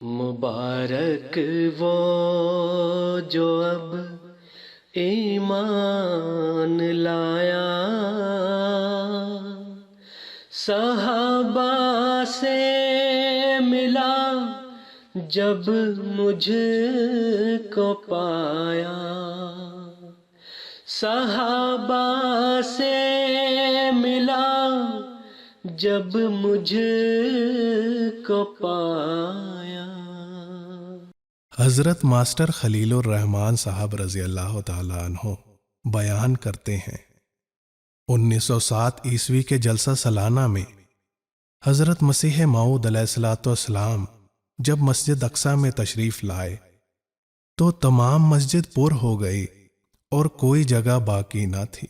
مبارک وہ جو اب ایمان لایا، صحابہ سے ملا جب مجھ کو پایا، صحابہ سے ملا جب مجھ کو پایا۔ حضرت ماسٹر خلیل الرحمن صاحب رضی اللہ تعالیٰ عنہ بیان کرتے ہیں، 1907 عیسوی کے جلسہ سالانہ میں حضرت مسیح موعود علیہ السلام جب مسجد اقصیٰ میں تشریف لائے تو تمام مسجد پر ہو گئی اور کوئی جگہ باقی نہ تھی۔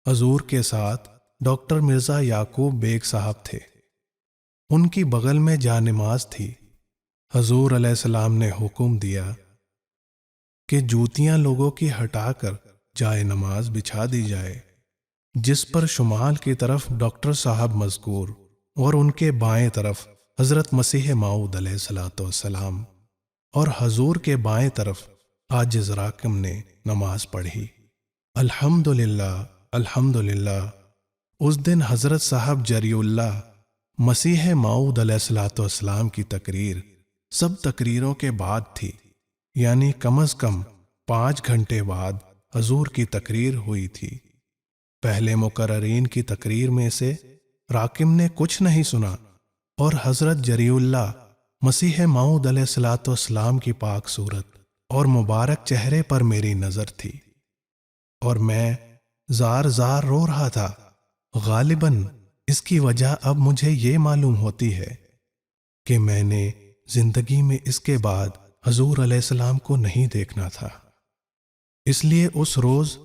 حضور کے ساتھ ڈاکٹر مرزا یعقوب بیگ صاحب تھے، ان کی بغل میں جانماز تھی۔ حضور علیہ السلام نے حکم دیا کہ جوتیاں لوگوں کی ہٹا کر جائے نماز بچھا دی جائے، جس پر شمال کی طرف ڈاکٹر صاحب مذکور اور ان کے بائیں طرف حضرت مسیح موعود علیہ السلام اور حضور کے بائیں طرف عاجز راکم نے نماز پڑھی۔ الحمدللہ الحمدللہ۔ اس دن حضرت صاحب جری اللہ مسیح موعود علیہ السلام کی تقریر سب تقریروں کے بعد تھی، یعنی کم از کم 5 گھنٹے بعد حضور کی تقریر ہوئی تھی۔ پہلے مقررین کی تقریر میں سے راکم نے کچھ نہیں سنا اور حضرت جری اللہ مسیح موعود علیہ السلام کی پاک صورت اور مبارک چہرے پر میری نظر تھی اور میں زار زار رو رہا تھا۔ غالباً اس کی وجہ اب مجھے یہ معلوم ہوتی ہے کہ میں نے زندگی میں اس کے بعد حضور علیہ السلام کو نہیں دیکھنا تھا، اس لیے اس روز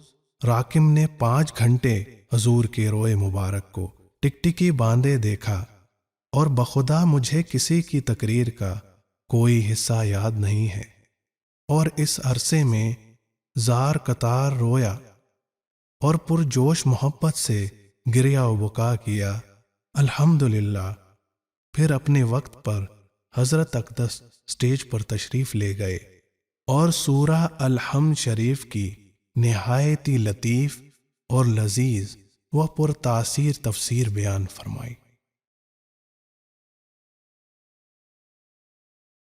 راکم نے 5 گھنٹے حضور کے روئے مبارک کو ٹکٹکی باندھے دیکھا اور بخدا مجھے کسی کی تقریر کا کوئی حصہ یاد نہیں ہے، اور اس عرصے میں زار قطار رویا اور پرجوش محبت سے گریہ و بکا کیا۔ الحمدللہ۔ پھر اپنے وقت پر حضرت اقدس سٹیج پر تشریف لے گئے اور سورہ الحمد شریف کی نہایت ہی لطیف اور لذیذ و پرتاثیر تفسیر بیان فرمائی۔